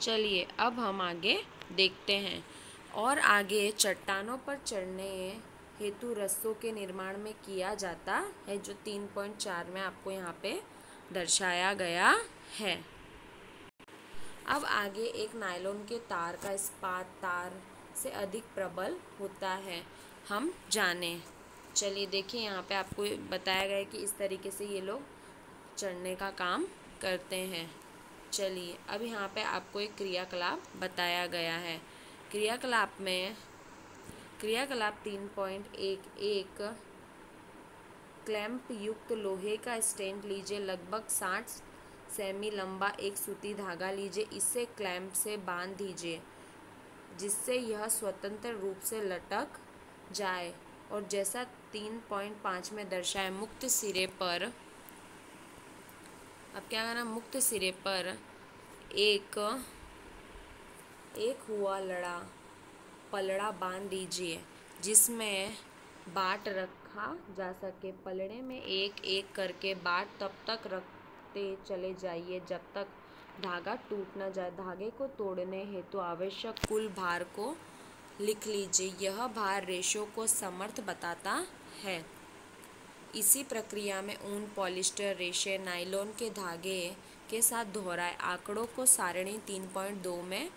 चलिए अब हम आगे देखते हैं। और आगे चट्टानों पर चढ़ने हेतु रस्सों के निर्माण में किया जाता है, जो 3.4 में आपको यहाँ पे दर्शाया गया है। अब आगे एक नायलॉन के तार का इस्पात तार से अधिक प्रबल होता है, हम जाने। चलिए देखिए, यहाँ पे आपको बताया गया है कि इस तरीके से ये लोग चढ़ने का काम करते हैं। चलिए अब यहाँ पे आपको एक क्रियाकलाप बताया गया है। क्रियाकलाप 3.11 क्लैंप युक्त लोहे का स्टैंड लीजिए। लगभग 60 सेमी लंबा एक सूती धागा लीजिए। इसे क्लैंप से बांध दीजिए जिससे यह स्वतंत्र रूप से लटक जाए और जैसा 3.5 में दर्शाए मुक्त सिरे पर, अब क्या करना, मुक्त सिरे पर एक हुआ लड़ा पलड़ा बांध दीजिए जिसमें बाट रखा जा सके। पलड़े में एक एक करके बाट तब तक रखते चले जाइए जब तक धागा टूट न जाए। धागे को तोड़ने हेतु आवश्यक कुल भार को लिख लीजिए। यह भार रेशों को समर्थ बताता है। इसी प्रक्रिया में ऊन, पॉलिस्टर, रेशे, नायलॉन के धागे के साथ दोहराए आंकड़ों को सारणी 3.2 में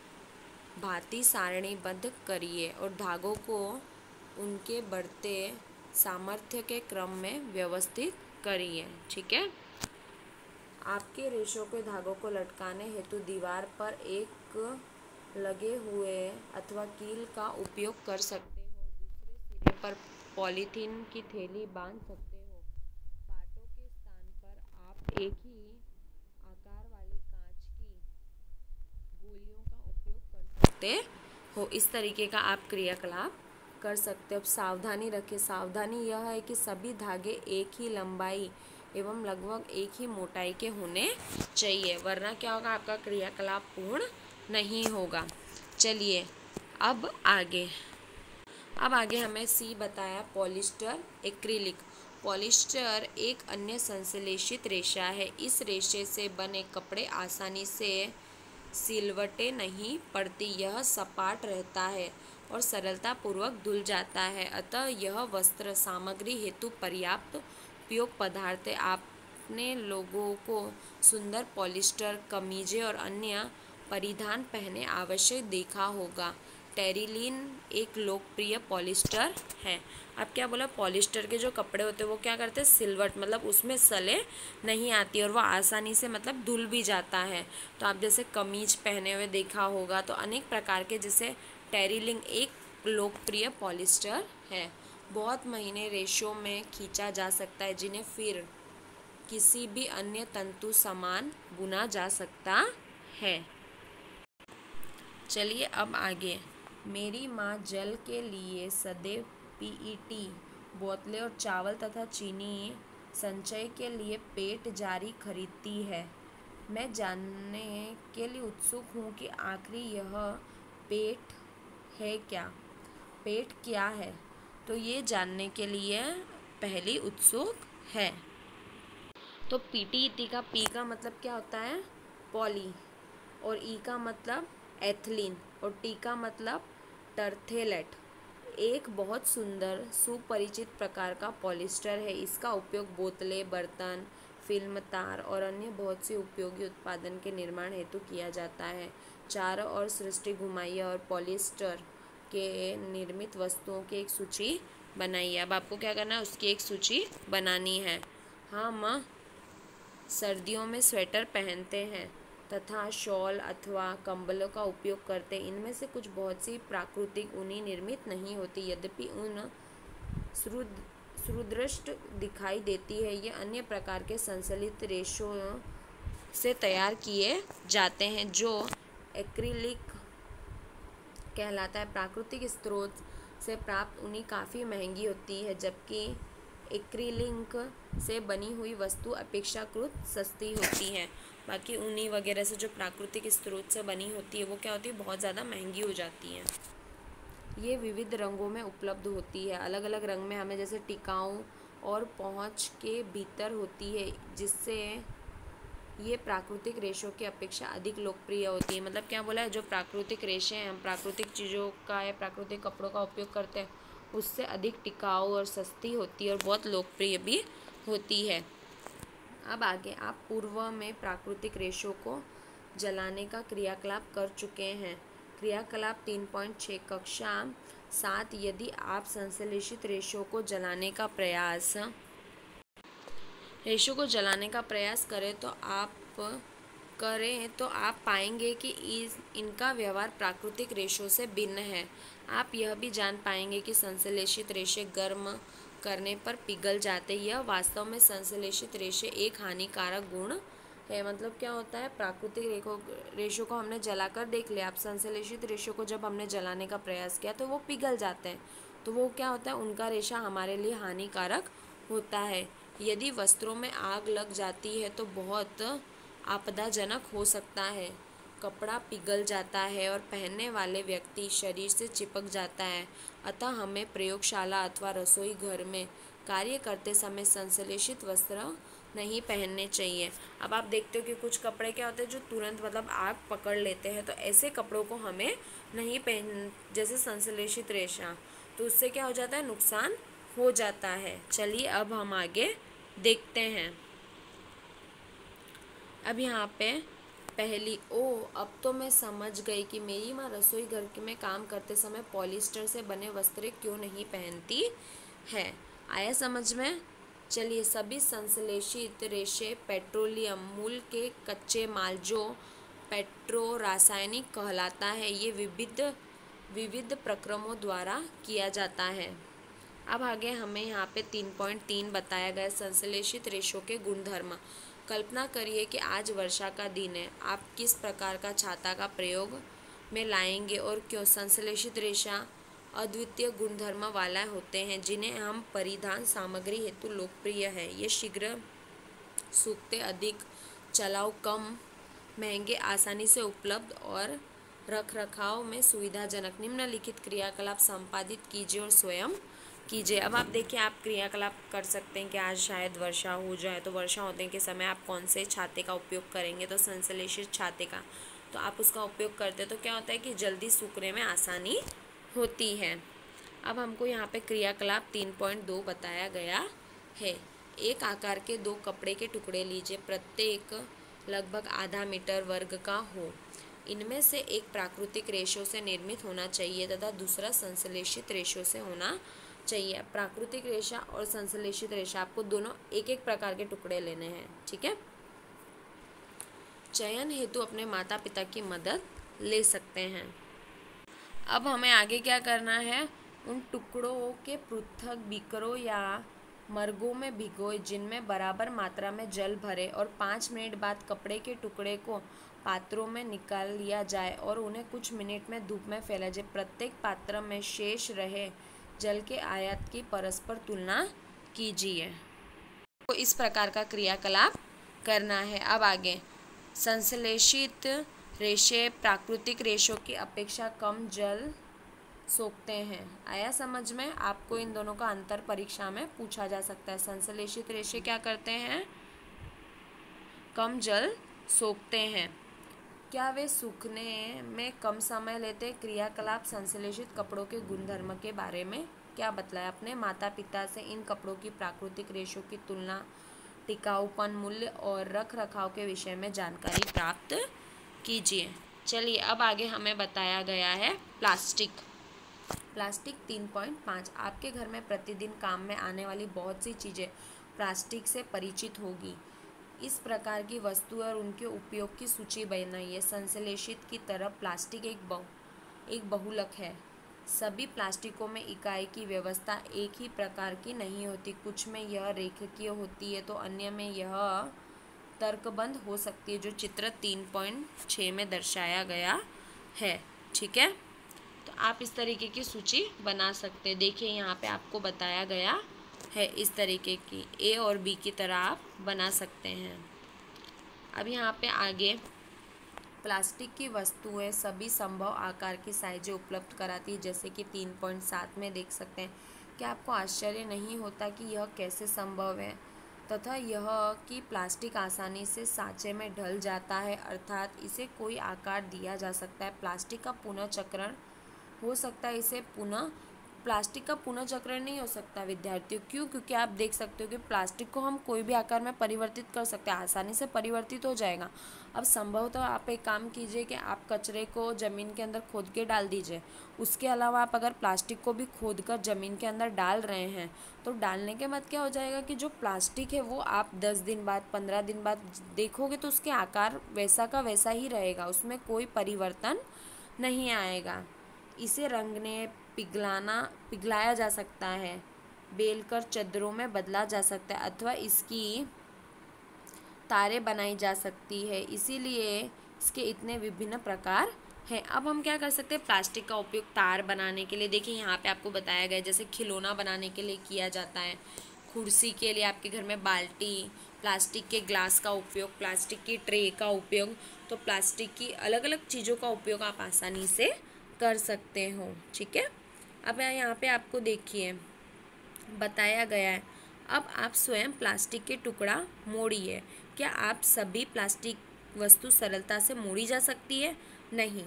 भांति सारणीबद्ध करिए और धागों को उनके बढ़ते सामर्थ्य के क्रम में व्यवस्थित करिए। ठीक है। आपके रेशों के धागों को लटकाने हेतु दीवार पर एक लगे हुए अथवा कील का उपयोग कर सकते हो। दूसरे सिरे पर पॉलीथीन की थैली बांध सकते हो। पाटों के स्थान पर आप एक ही आकार वाली कांच की गोलियों का उपयोग कर सकते हो। इस तरीके का आप क्रियाकलाप कर सकते हो। अब सावधानी रखें। सावधानी यह है कि सभी धागे एक ही लंबाई एवं लगभग एक ही मोटाई के होने चाहिए, वरना क्या होगा, आपका क्रियाकलाप पूर्ण नहीं होगा। चलिए अब आगे हमें सी बताया पॉलिस्टर एक्रिलिक। पॉलिस्टर एक अन्य संश्लेषित रेशा है। इस रेशे से बने कपड़े आसानी से सिलवटें नहीं पड़ती। यह सपाट रहता है और सरलता पूर्वक धुल जाता है, अतः यह वस्त्र सामग्री हेतु पर्याप्त उपयोग पदार्थ है। आपने लोगों को सुंदर पॉलिस्टर कमीजें और अन्य परिधान पहने आवश्यक देखा होगा। टेरिलीन एक लोकप्रिय पॉलिस्टर है। अब क्या बोला, पॉलिस्टर के जो कपड़े होते हैं वो क्या करते हैं, सिलवट मतलब उसमें सले नहीं आती और वह आसानी से मतलब धुल भी जाता है। तो आप जैसे कमीज पहने हुए देखा होगा, तो अनेक प्रकार के, जैसे टेरिलिंग एक लोकप्रिय पॉलिस्टर है। बहुत महीने रेशों में खींचा जा सकता है जिन्हें फिर किसी भी अन्य तंतु समान बुना जा सकता है। चलिए अब आगे। मेरी माँ जल के लिए सदैव पीईटी बोतलें और चावल तथा चीनी संचय के लिए पेट जारी खरीदती है। मैं जानने के लिए उत्सुक हूँ कि आखिर यह पेट है क्या? पेट क्या है? तो ये जानने के लिए पहली उत्सुक है। तो पीटीईटी का पी का मतलब क्या होता है, पॉली, और ई का मतलब एथिलीन, और टी का मतलब टर्थेलेट। एक बहुत सुंदर सुपरिचित प्रकार का पॉलिस्टर है। इसका उपयोग बोतलें, बर्तन, फिल्म, तार और अन्य बहुत से उपयोगी उत्पादन के निर्माण हेतु किया जाता है। चारों ओर सृष्टि घुमाइए और पॉलिस्टर के निर्मित वस्तुओं की एक सूची बनाइए। अब आपको क्या करना है, उसकी एक सूची बनानी है। हम सर्दियों में स्वेटर पहनते हैं तथा शॉल अथवा कंबलों का उपयोग करते हैं। इनमें से कुछ बहुत सी प्राकृतिक ऊनी निर्मित नहीं होती, यद्यपि ऊन सुदृढ़ दिखाई देती है। ये अन्य प्रकार के संश्लेषित रेशों से तैयार किए जाते हैं जो एक्रिलिक कहलाता है। प्राकृतिक स्रोत से प्राप्त ऊनी काफ़ी महंगी होती है, जबकि एक्रिलिक से बनी हुई वस्तु अपेक्षाकृत सस्ती होती है। बाकी ऊनी वगैरह से जो प्राकृतिक स्रोत से बनी होती है वो क्या होती है, बहुत ज़्यादा महंगी हो जाती है। ये विविध रंगों में उपलब्ध होती है। अलग अलग रंग में हमें जैसे टिकाऊ और पहुंच के भीतर होती है, जिससे ये प्राकृतिक रेशों की अपेक्षा अधिक लोकप्रिय होती है। मतलब क्या बोला है, जो प्राकृतिक रेशे हैं, हम प्राकृतिक चीज़ों का या प्राकृतिक कपड़ों का उपयोग करते हैं, उससे अधिक टिकाऊ और सस्ती होती है और बहुत लोकप्रिय भी होती है। अब आगे, आप पूर्व में प्राकृतिक रेशों को जलाने का क्रियाकलाप कर चुके हैं। क्रियाकलाप 3.6 कक्षा 7, यदि आप संश्लेषित रेशों को जलाने का प्रयास करें तो आप पाएंगे कि इनका व्यवहार प्राकृतिक रेशों से भिन्न है। आप यह भी जान पाएंगे कि संश्लेषित रेशे गर्म करने पर पिघल जाते। यह वास्तव में संश्लेषित रेशे एक हानिकारक गुण है। मतलब क्या होता है, प्राकृतिक रेशों को हमने जलाकर देख लिया, अब संश्लेषित रेशों को जब हमने जलाने का प्रयास किया तो वो पिघल जाते हैं, तो वो क्या होता है, उनका रेशा हमारे लिए हानिकारक होता है। यदि वस्त्रों में आग लग जाती है तो बहुत आपदाजनक हो सकता है। कपड़ा पिघल जाता है और पहनने वाले व्यक्ति शरीर से चिपक जाता है। अतः हमें प्रयोगशाला अथवा रसोई घर में कार्य करते समय संश्लेषित वस्त्र नहीं पहनने चाहिए। अब आप देखते हो कि कुछ कपड़े क्या होते हैं जो तुरंत मतलब आग पकड़ लेते हैं, तो ऐसे कपड़ों को हमें नहीं जैसे संश्लेषित रेशा, तो उससे क्या हो जाता है, नुकसान हो जाता है। चलिए अब हम आगे देखते हैं। अब यहाँ पे अब तो मैं समझ गई कि मेरी माँ रसोई घर में काम करते समय पॉलिस्टर से बने वस्त्र क्यों नहीं पहनती है। आया समझ में? चलिए, सभी संश्लेषित रेशे पेट्रोलियम मूल के कच्चे माल जो पेट्रो रासायनिक कहलाता है, ये विविध प्रक्रमों द्वारा किया जाता है। अब आगे हमें यहाँ पे 3.3 बताया गया संश्लेषित रेशों के गुणधर्म। कल्पना करिए कि आज वर्षा का दिन है। आप किस प्रकार का छाता का प्रयोग में लाएंगे और क्यों? संश्लेषित रेशा अद्वितीय गुणधर्म वाला होते हैं जिन्हें हम परिधान सामग्री हेतु लोकप्रिय है। ये शीघ्र सूखते, अधिक चलाऊ, कम महंगे, आसानी से उपलब्ध और रखरखाव में सुविधाजनक। निम्नलिखित क्रियाकलाप संपादित कीजिए और स्वयं कीजिए। अब आप देखिए, आप क्रियाकलाप कर सकते हैं कि आज शायद वर्षा हो जाए, तो वर्षा होने के समय आप कौन से छाते का उपयोग करेंगे? तो संश्लेषित छाते का। तो आप उसका उपयोग करते हैं तो क्या होता है कि जल्दी सूखने में आसानी होती है। अब हमको यहाँ पे क्रियाकलाप 3.2 बताया गया है। एक आकार के 2 कपड़े के टुकड़े लीजिए, प्रत्येक लगभग आधा मीटर वर्ग का हो। इनमें से एक प्राकृतिक रेशों से निर्मित होना चाहिए तथा दूसरा संश्लेषित रेशों से होना चाहिए। प्राकृतिक रेशा और संश्लेषित रेशा, आपको दोनों एक एक प्रकार के टुकड़े लेने हैं, ठीक है। चयन हेतु अपने माता पिता की मदद ले सकते हैं। अब हमें आगे क्या करना है, उन टुकड़ों के पृथक बीकरों या मर्गों में भिगोए जिनमें बराबर मात्रा में जल भरे और 5 मिनट बाद कपड़े के टुकड़े को पात्रों में निकाल लिया जाए और उन्हें कुछ मिनट में धूप में फैला जाए। प्रत्येक पात्र में शेष रहे जल के आयत की परस्पर तुलना कीजिए। तो इस प्रकार का क्रियाकलाप करना है। अब आगे, संश्लेषित रेशे प्राकृतिक रेशों की अपेक्षा कम जल सोखते हैं। आया समझ में? आपको इन दोनों का अंतर परीक्षा में पूछा जा सकता है। संश्लेषित रेशे क्या करते हैं? कम जल सोखते हैं। क्या वे सूखने में कम समय लेते? क्रियाकलाप संश्लेषित कपड़ों के गुणधर्म के बारे में क्या बतलाया? अपने माता पिता से इन कपड़ों की प्राकृतिक रेशों की तुलना, टिकाऊपन, मूल्य और रखरखाव के विषय में जानकारी प्राप्त कीजिए। चलिए अब आगे हमें बताया गया है प्लास्टिक। प्लास्टिक 3.5, आपके घर में प्रतिदिन काम में आने वाली बहुत सी चीज़ें प्लास्टिक से परिचित होगी। इस प्रकार की वस्तु और उनके उपयोग की सूची बनाइए। संश्लेषित की तरह प्लास्टिक एक बहुलक है। सभी प्लास्टिकों में इकाई की व्यवस्था एक ही प्रकार की नहीं होती। कुछ में यह रेखीय होती है तो अन्य में यह तर्कबद्ध हो सकती है, जो चित्र 3.6 में दर्शाया गया है, ठीक है। तो आप इस तरीके की सूची बना सकते हैं। देखिए यहाँ पे आपको बताया गया है, इस तरीके की ए और बी की तरह आप बना सकते हैं। अब यहाँ पे आगे, प्लास्टिक की वस्तुएं सभी संभव आकार की साइजें उपलब्ध कराती है, जैसे कि 3.7 में देख सकते हैं। क्या आपको आश्चर्य नहीं होता कि यह कैसे संभव है? तथा यह कि प्लास्टिक आसानी से सांचे में ढल जाता है, अर्थात इसे कोई आकार दिया जा सकता है। प्लास्टिक का पुनर्चक्रण हो सकता है, इसे प्लास्टिक का पुनर्चक्रण नहीं हो सकता विद्यार्थियों। क्यों? क्योंकि आप देख सकते हो कि प्लास्टिक को हम कोई भी आकार में परिवर्तित कर सकते हैं, आसानी से परिवर्तित हो जाएगा। अब संभवतः आप एक काम कीजिए कि आप कचरे को ज़मीन के अंदर खोद के डाल दीजिए। उसके अलावा आप अगर प्लास्टिक को भी खोद कर ज़मीन के अंदर डाल रहे हैं तो डालने के बाद क्या हो जाएगा कि जो प्लास्टिक है वो आप 10 दिन बाद 15 दिन बाद देखोगे तो उसके आकार वैसा का वैसा ही रहेगा, उसमें कोई परिवर्तन नहीं आएगा। इसे रंगने पिघलाया जा सकता है, बेलकर चद्दरों में बदला जा सकता है अथवा इसकी तारें बनाई जा सकती है, इसीलिए इसके इतने विभिन्न प्रकार हैं। अब हम क्या कर सकते हैं, प्लास्टिक का उपयोग तार बनाने के लिए, देखिए यहाँ पे आपको बताया गया है, जैसे खिलौना बनाने के लिए किया जाता है, कुर्सी के लिए आपके घर में बाल्टी, प्लास्टिक के ग्लास का उपयोग, प्लास्टिक की ट्रे का उपयोग, तो प्लास्टिक की अलग अलग चीज़ों का उपयोग आप आसानी से कर सकते हो। ठीक है, अब यहाँ पे आपको देखिए बताया गया है। अब आप स्वयं प्लास्टिक के टुकड़ा मोड़िए। क्या आप सभी प्लास्टिक वस्तु सरलता से मोड़ी जा सकती है? नहीं।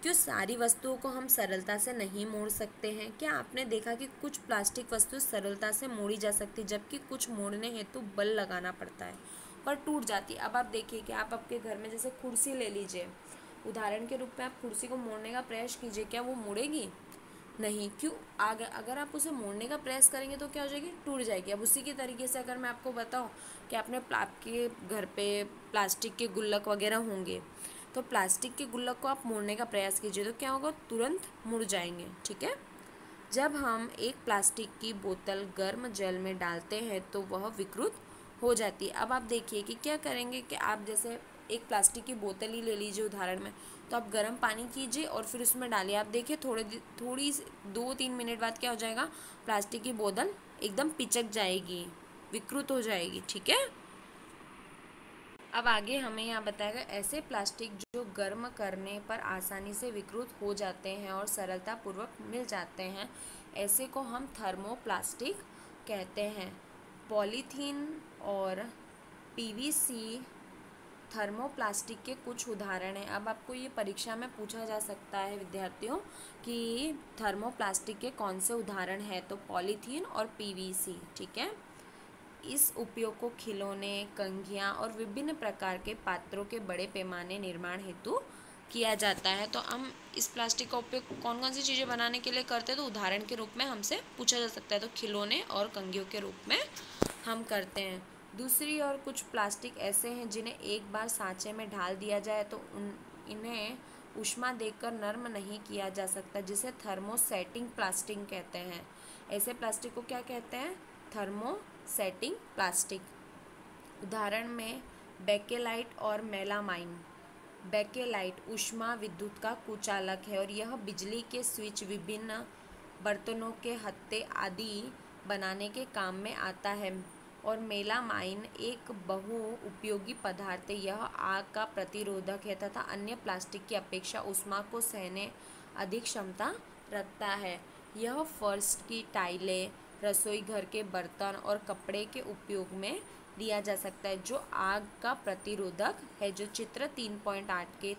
क्यों सारी वस्तुओं को हम सरलता से नहीं मोड़ सकते हैं? क्या आपने देखा कि कुछ प्लास्टिक वस्तु सरलता से मोड़ी जा सकती है जबकि कुछ मोड़ने हेतु बल लगाना पड़ता है पर टूट जाती है। अब आप देखिए कि आप आपके घर में जैसे कुर्सी ले लीजिए, उदाहरण के रूप में आप कुर्सी को मोड़ने का प्रयास कीजिए, क्या वो मुड़ेगी? नहीं। क्यों? अगर आप उसे मोड़ने का प्रयास करेंगे तो क्या हो जाएगी? टूट जाएगी। अब उसी के तरीके से अगर मैं आपको बताऊं कि आपके घर पे प्लास्टिक के गुल्लक वगैरह होंगे, तो प्लास्टिक के गुल्लक को आप मोड़ने का प्रयास कीजिए तो क्या होगा? तुरंत मुड़ जाएंगे। ठीक है। जब हम एक प्लास्टिक की बोतल गर्म जल में डालते हैं तो वह विकृत हो जाती है। अब आप देखिए कि क्या करेंगे कि आप जैसे एक प्लास्टिक की बोतल ही ले लीजिए उदाहरण में, तो आप गर्म पानी कीजिए और फिर उसमें डालिए। आप देखिए थोड़ी 2-3 मिनट बाद क्या हो जाएगा? प्लास्टिक की बोतल एकदम पिचक जाएगी, विकृत हो जाएगी। ठीक है। अब आगे हमें यहाँ बताया गया ऐसे प्लास्टिक जो गर्म करने पर आसानी से विकृत हो जाते हैं और सरलतापूर्वक मिल जाते हैं, ऐसे को हम थर्मोप्लास्टिक कहते हैं। पॉलीथीन और पीवीसी थर्मोप्लास्टिक के कुछ उदाहरण हैं। अब आपको ये परीक्षा में पूछा जा सकता है विद्यार्थियों कि थर्मोप्लास्टिक के कौन से उदाहरण हैं, तो पॉलीथीन और पीवीसी। ठीक है। इस उपयोग को खिलौने, कंघियाँ और विभिन्न प्रकार के पात्रों के बड़े पैमाने निर्माण हेतु किया जाता है। तो हम इस प्लास्टिक का उपयोग कौन कौन सी चीज़ें बनाने के लिए करते हैं, तो उदाहरण के रूप में हमसे पूछा जा सकता है, तो खिलौने और कंघियों के रूप में हम करते हैं। दूसरी ओर कुछ प्लास्टिक ऐसे हैं जिन्हें एक बार सांचे में ढाल दिया जाए तो इन्हें ऊष्मा देकर नर्म नहीं किया जा सकता, जिसे थर्मोसेटिंग प्लास्टिक कहते हैं। ऐसे प्लास्टिक को क्या कहते हैं? Thermosetting plastic. उदाहरण में बेकेलाइट और मेलामाइन। बेकेलाइट ऊष्मा विद्युत का कुचालक है और यह बिजली के स्विच, विभिन्न बर्तनों के हत्थे आदि बनाने के काम में आता है। और मेलामाइन एक बहु उपयोगी पदार्थ है। यह आग का प्रतिरोधक है तथा अन्य प्लास्टिक की अपेक्षा ऊष्मा को सहने अधिक क्षमता रखता है। यह फर्श की टाइलें, रसोई घर के बर्तन और कपड़े के उपयोग में लिया जा सकता है, जो आग का प्रतिरोधक है, जो चित्र 3.8 के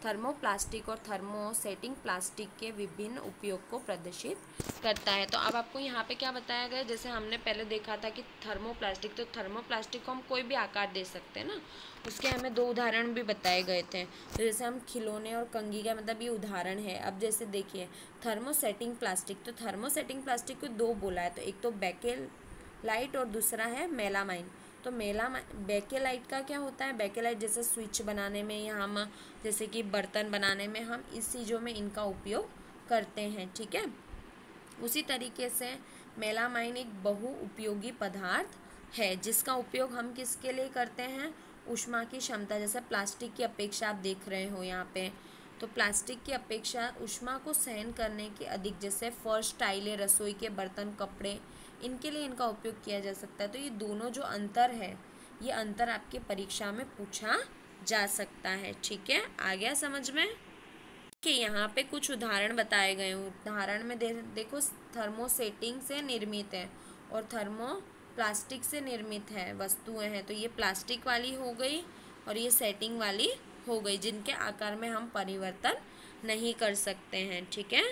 थर्मोप्लास्टिक और थर्मोसेटिंग प्लास्टिक के विभिन्न उपयोग को प्रदर्शित करता है। तो अब आपको यहाँ पे क्या बताया गया, जैसे हमने पहले देखा था कि थर्मोप्लास्टिक, तो थर्मोप्लास्टिक को हम कोई भी आकार दे सकते हैं ना, उसके हमें 2 उदाहरण भी बताए गए थे। तो जैसे हम खिलौने और कंघी का मतलब ये उदाहरण है। अब जैसे देखिए थर्मोसेटिंग प्लास्टिक, तो थर्मोसेटिंग प्लास्टिक को 2 बोला है, तो एक तो बेकेलाइट और दूसरा है मेलामाइन। तो बेकेलाइट का क्या होता है? बेकेलाइट जैसे स्विच बनाने में या हम जैसे कि बर्तन बनाने में हम इस चीज़ों में इनका उपयोग करते हैं। ठीक है। उसी तरीके से मेलामाइन एक बहु उपयोगी पदार्थ है जिसका उपयोग हम किसके लिए करते हैं? ऊष्मा की क्षमता, जैसे प्लास्टिक की अपेक्षा आप देख रहे हो यहाँ पे, तो प्लास्टिक की अपेक्षा ऊष्मा को सहन करने के अधिक, जैसे फर्श, टाइलें, रसोई के बर्तन, कपड़े, इनके लिए इनका उपयोग किया जा सकता है। तो ये दोनों जो अंतर है, ये अंतर आपके परीक्षा में पूछा जा सकता है। ठीक है, आ गया समझ में? कि यहाँ पे कुछ उदाहरण बताए गए हैं। उदाहरण में देखो थर्मोसेटिंग से निर्मित है और थर्मो प्लास्टिक से निर्मित है वस्तुएं हैं, तो ये प्लास्टिक वाली हो गई और ये सेटिंग वाली हो गई, जिनके आकार में हम परिवर्तन नहीं कर सकते हैं। ठीक है।